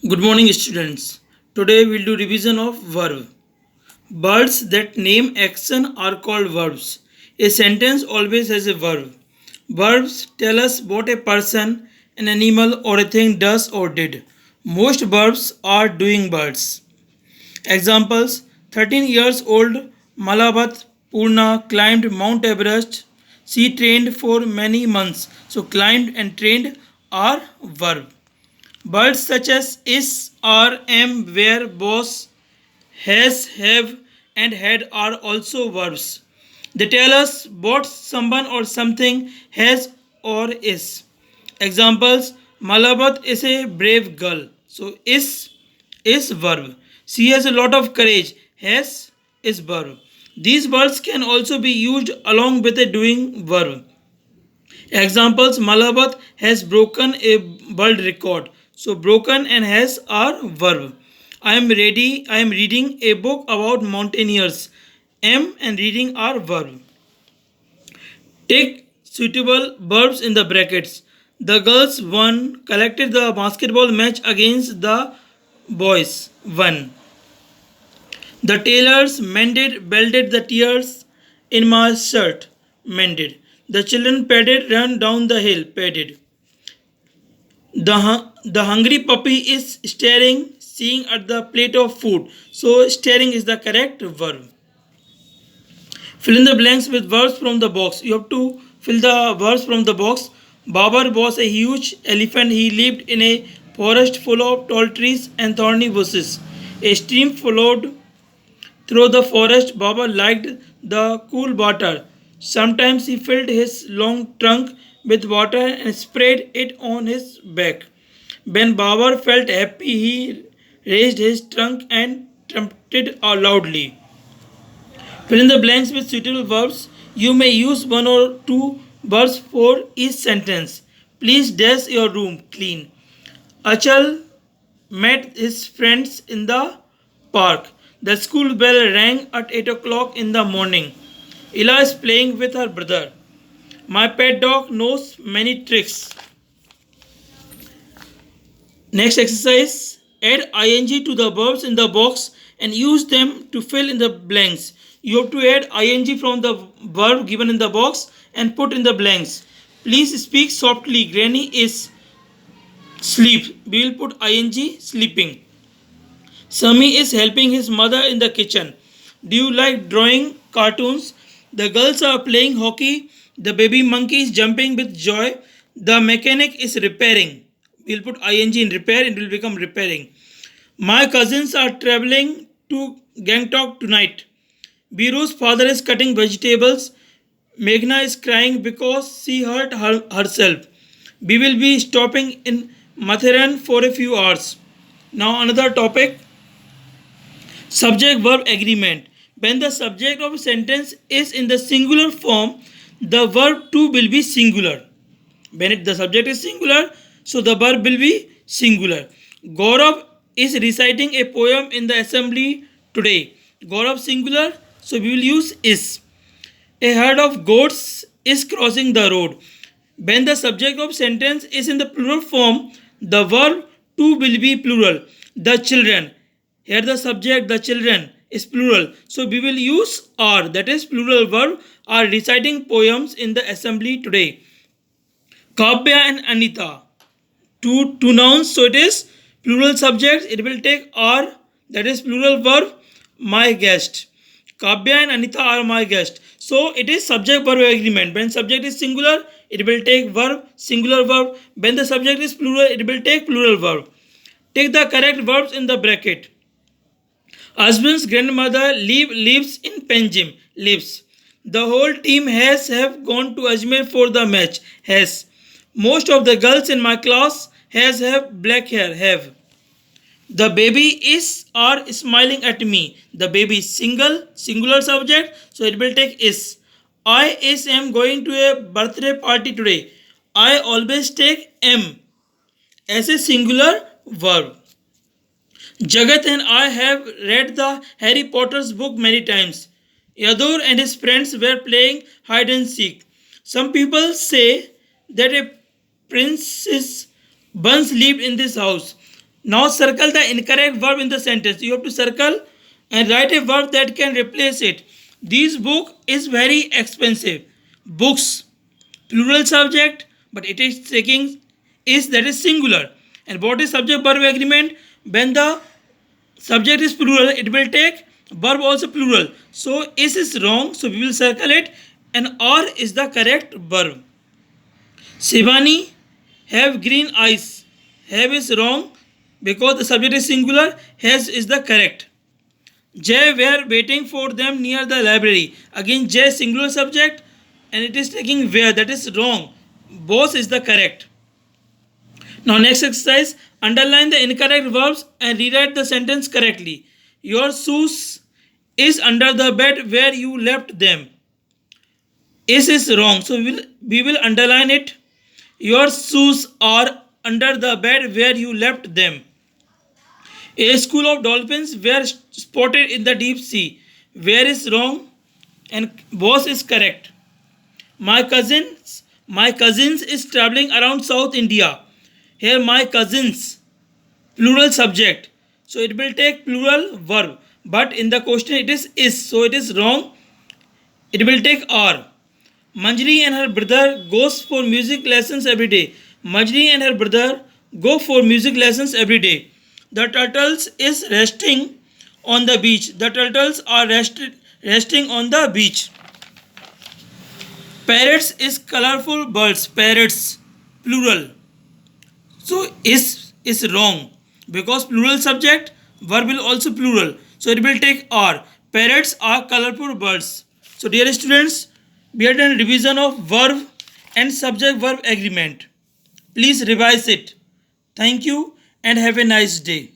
Good morning, students. Today we'll do revision of verb. Words that name action are called verbs. A sentence always has a verb. Verbs tell us what a person, an animal, or a thing does or did. Most verbs are doing words. Examples: 13 years old Malabat Purna climbed Mount Everest. She trained for many months. So, climbed and trained are verb. Words such as is, are, am, were, was, has, have, and had are also verbs. They tell us what someone or something has or is. Examples: Malabat is a brave girl. So is verb. She has a lot of courage. Has is verb. These words can also be used along with a doing verb. Examples: Malabat has broken a world record. So broken and has are verb. I am ready. I am reading a book about mountaineers. Am and reading are verb. Take suitable verbs in the brackets. The girls won. Collected the basketball match against the boys. Won. The tailors mended, belted the tears in my shirt. Mended. The children padded, ran down the hill. Padded. The hungry puppy is staring, seeing at the plate of food. So, staring is the correct verb. Fill in the blanks with verbs from the box. You have to fill the verbs from the box. Babar was a huge elephant. He lived in a forest full of tall trees and thorny bushes. A stream flowed through the forest. Baba liked the cool water. Sometimes he filled his long trunk with water and sprayed it on his back. When Baba felt happy, he raised his trunk and trumpeted loudly. Fill in the blanks with suitable verbs. You may use one or two verbs for each sentence. Please dash your room clean. Achal met his friends in the park. The school bell rang at 8 o'clock in the morning. Ella is playing with her brother. My pet dog knows many tricks. Next exercise: add ing to the verbs in the box and use them to fill in the blanks. You have to add ing from the verb given in the box and put in the blanks. Please speak softly. Granny is sleep. We will put ing sleeping. Sami is helping his mother in the kitchen. Do you like drawing cartoons? The girls are playing hockey. The baby monkey is jumping with joy. The mechanic is repairing. We'll put ing in repair, it will become repairing. My cousins are traveling to Gangtok tonight. Biru's father is cutting vegetables. Meghna is crying because she hurt herself. We will be stopping in Mathiran for a few hours. Now another topic: subject verb agreement. When the subject of a sentence is in the singular form, the verb to will be singular. When the subject is singular, so the verb will be singular. Gaurav is reciting a poem in the assembly today. Gaurav singular, so we will use is. A herd of goats is crossing the road. When the subject of sentence is in the plural form, the verb to will be plural. The children. Here the subject, the children, is plural. So we will use are, that is plural verb, are reciting poems in the assembly today. Kavya and Anita. Two nouns, so it is plural subject. It will take are, that is plural verb, my guest. Kavya and Anita are my guest. So it is subject verb agreement. When subject is singular, it will take verb, singular verb. When the subject is plural, it will take plural verb. Take the correct verbs in the bracket. Husband's grandmother lives in Panjim. Lives. The whole team have gone to Ajmer for the match. Has. Most of the girls in my class have black hair. Have. The baby is are smiling at me. The baby is singular subject, so it will take is. I am going to a birthday party today. I always take am as a singular verb. Jagat and I have read the Harry Potter's book many times. Yadur and his friends were playing hide and seek. Some people say that a princess once lived in this house. Now circle the incorrect verb in the sentence. You have to circle and write a verb that can replace it. This book is very expensive. Books, plural subject, but it is taking is, that is singular. And what is subject verb agreement? When the subject is plural, it will take verb also plural. So is wrong, so we will circle it, and or is the correct verb. Shivani have green eyes. Have is wrong because the subject is singular. Has is the correct. Jay were waiting for them near the library. Again, Jay singular subject and it is taking where, that is wrong. Both is the correct. Now next exercise, underline the incorrect verbs and rewrite the sentence correctly. Your shoes is under the bed where you left them. Is wrong, so we will underline it. Your shoes are under the bed where you left them. A school of dolphins were spotted in the deep sea. Where is wrong and was is correct. My cousins is traveling around South India. Here my cousins, plural subject. So it will take plural verb. But in the question it is. So it is wrong. It will take are. Manjri and her brother goes for music lessons every day. Manjri and her brother go for music lessons every day. The turtles is resting on the beach. The turtles are resting on the beach. Parrots is colorful birds. Parrots, plural. So is wrong because plural subject, verb will also plural. So it will take are. Parrots are colorful birds. So dear students, we had done revision of verb and subject verb agreement. Please revise it. Thank you and have a nice day.